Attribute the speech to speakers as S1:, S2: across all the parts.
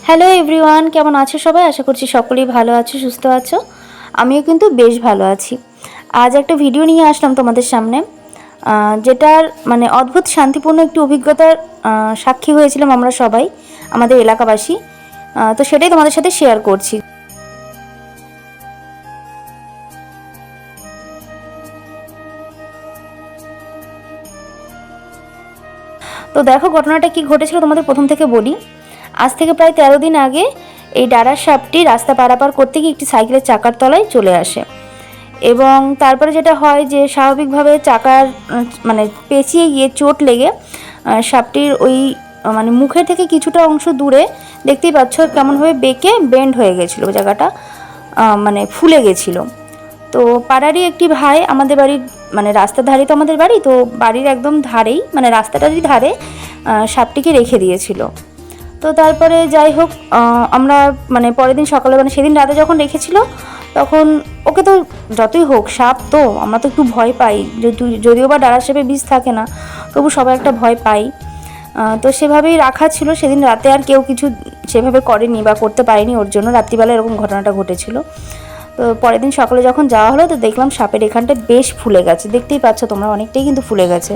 S1: Hello everyone, কেমন আছো সবাই? আশা করছি সকলেই ভালো আছো, সুস্থ আছো। আমিও কিন্তু বেশ ভালো আছি। আজ একটা ভিডিও নিয়ে আসলাম তোমাদের সামনে, যেটার মানে অদ্ভুত শান্তিপূর্ণ একটি অভিজ্ঞতার সাক্ষী হয়েছিলাম আমরা সবাই, আমাদের এলাকাবাসী। তো সেটাই তোমাদের সাথে শেয়ার করছি। তো দেখো ঘটনাটা কি ঘটেছিল তোমাদের প্রথম থেকে বলি। আজ থেকে প্রায় 13 দিন আগে এই ডারার সাপটি রাস্তা পারাপার করতে গিয়ে একটি সাইকেলের চাকার তলায় চলে আসে, এবং তারপরে যেটা হয় যে স্বাভাবিকভাবে চাকার মানে পেঁচিয়ে গিয়ে চোট লেগে সাপটির ওই মানে মুখের থেকে কিছুটা অংশ দূরে দেখতেই পাচ্ছ কেমনভাবে বেঁকে বেন্ড হয়ে গেছিলো, জায়গাটা মানে ফুলে গেছিলো। তো পাড়ারই একটি ভাই আমাদের বাড়ির মানে রাস্তার ধারে, তো আমাদের বাড়ি তো বাড়ির একদম ধারেই মানে রাস্তাটারই ধারে সাপটিকে রেখে দিয়েছিল। তো তারপরে যাই হোক, আমরা মানে পরের দিন সকালে মানে সেদিন রাতে যখন রেখেছিল তখন ওকে তো যতই হোক সাপ তো আমরা তো একটু ভয় পাই, যদিও বা ডাঁড়া সাপে বিষ থাকে না, তবু সবাই একটা ভয় পাই। তো সেভাবেই রাখা ছিল। সেদিন রাতে আর কেউ কিছু সেভাবে করেনি বা করতে পারেনি, ওর জন্য রাত্রিবেলা এরকম ঘটনাটা ঘটেছিল। তো পরের দিন সকালে যখন যাওয়া হলো তো দেখলাম সাপের এখানটা বেশ ফুলে গেছে, দেখতেই পাচ্ছ তোমরা, অনেকটাই কিন্তু ফুলে গেছে।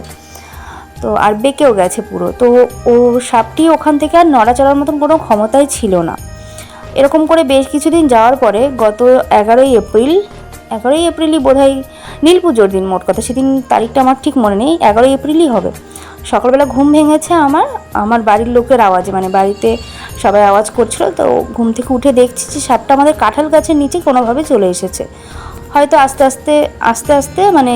S1: তো আর বেঁকেও গেছে পুরো। তো ও সাপটি ওখান থেকে আর নড়াচড়ার মতন কোনো ক্ষমতাই ছিল না। এরকম করে বেশ কিছুদিন যাওয়ার পরে গত 11ই এপ্রিলই বোধহয় নীল পুজোর দিন, মোট কথা সেদিন তারিখটা আমার ঠিক মনে নেই, 11ই এপ্রিলই হবে। সকালবেলা ঘুম ভেঙেছে আমার বাড়ির লোকের আওয়াজে, মানে বাড়িতে সবাই আওয়াজ করছিল। তো ঘুম থেকে উঠে দেখছি যে সাপটা আমাদের কাঁঠাল গাছের নিচে কোনোভাবে চলে এসেছে। হয়তো আস্তে আস্তে মানে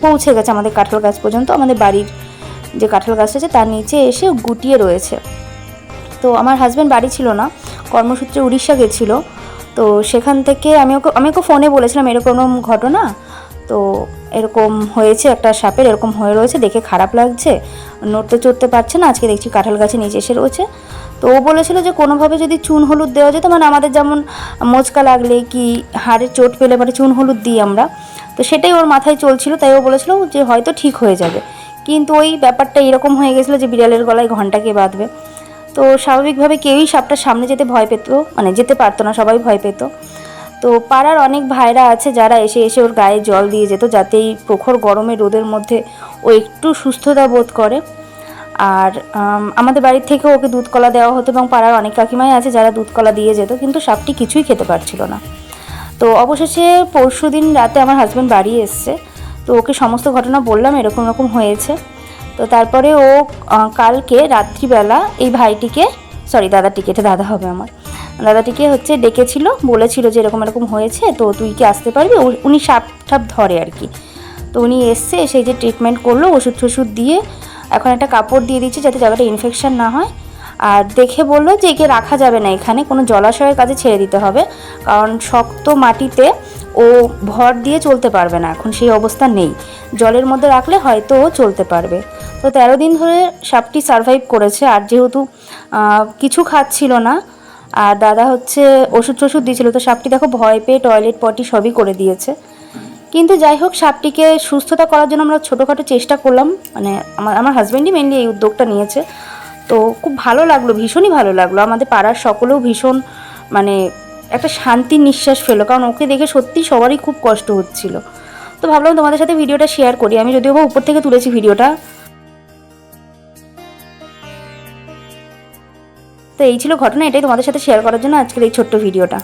S1: পৌঁছে গেছে আমাদের কাঁঠাল গাছ পর্যন্ত। আমাদের বাড়ির যে কাঁঠাল গাছ আছে তার নিচে এসে গুটিয়ে রয়েছে। তো আমার হাজব্যান্ড বাড়ি ছিল না, কর্মসূত্রে উড়িষ্যা গেছিলো। তো সেখান থেকে আমি ওকে ফোনে বলেছিলাম এরকম ঘটনা, তো এরকম হয়েছে, একটা সাপের এরকম হয়ে রয়েছে, দেখে খারাপ লাগছে, নড়তে চড়তে পারছে না, আজকে দেখছি কাঁঠাল গাছে নিচে এসে রয়েছে। তো ও বলেছিল যে কোনোভাবে যদি চুন হলুদ দেওয়া যেত, মানে আমাদের যেমন মোচকা লাগলে কি হাড়ে চোট পেলে মানে চুন হলুদ দিই আমরা, তো সেটাই ওর মাথায় চলছিল। তাই ও বলেছিল যে হয়তো ঠিক হয়ে যাবে। কিন্তু ওই ব্যাপারটা এরকম হয়ে গেছিলো যে বিড়ালের গলায় ঘণ্টা কে বাঁধবে। তো স্বাভাবিকভাবে কেউই সাপটার সামনে যেতে ভয় পেত, মানে যেতে পারতো না, সবাই ভয় পেত। তো পাড়ার অনেক ভাইরা আছে যারা এসে ওর গায়ে জল দিয়ে যেত, যাতে এই প্রখর গরমে রোদের মধ্যে ও একটু সুস্থতা বোধ করে। আর আমাদের বাড়ির থেকেও ওকে দুধ কলা দেওয়া হতো, এবং পাড়ার অনেক কাকিমাই আছে যারা দুধ কলা দিয়ে যেত, কিন্তু সাপটি কিছুই খেতে পারছিল না। তো অবশেষে পরশুদিন রাতে আমার হাজব্যান্ড বাড়ি এসছে, তো ওকে সমস্ত ঘটনা বললাম এরকম হয়েছে। তো তারপরে ও কালকে রাত্রিবেলা এই ভাইটিকে, দাদাটিকে, এটা দাদা হবে আমার, দাদাটিকে হচ্ছে ডেকেছিল, বলেছিল যে এরকম হয়েছে, তো তুই কি আসতে পারবি? উনি সাপ টাপ ধরে আর কি। তো উনি এসছে, সেই যে ট্রিটমেন্ট করলো, ওষুধ টষুধ দিয়ে এখন একটা কাপড় দিয়ে দিচ্ছে যাতে জায়গাটা ইনফেকশন না হয়। আর দেখে বললো যে একে রাখা যাবে না এখানে, কোনো জলাশয়ের কাছে ছেড়ে দিতে হবে, কারণ শক্ত মাটিতে ও ভর দিয়ে চলতে পারবে না, এখন সেই অবস্থা নেই। জলের মধ্যে রাখলে হয়তো ও চলতে পারবে। তো 13 দিন ধরে সাপটি সারভাইভ করেছে। আর যেহেতু কিছু খাচ্ছিল না, আর দাদা হচ্ছে ওষুধ টষুধ দিয়েছিল, তো সাপটি দেখো ভয় পেয়ে টয়লেট পটি সবই করে দিয়েছে। কিন্তু যাই হোক, সাপটিকে সুস্থতা করার জন্য আমরা ছোটোখাটো চেষ্টা করলাম, মানে আমার হাজব্যান্ডই মেনলি এই উদ্যোগটা নিয়েছে। তো খুব ভালো লাগলো, ভীষণই ভালো লাগলো। আমাদের পাড়ার সকলেও ভীষণ মানে একটা শান্তির নিঃশ্বাস ফেলো, কারণ ওকে দেখে সত্যি সবারই খুব কষ্ট হচ্ছিল। তো ভাবলাম তোমাদের সাথে ভিডিওটা শেয়ার করি। আমি যদিও বা উপর থেকে তুলেছি ভিডিওটা। তো এই ছিল ঘটনা, এটাই তোমাদের সাথে শেয়ার করার জন্য আজকের এই ছোট্ট ভিডিওটা।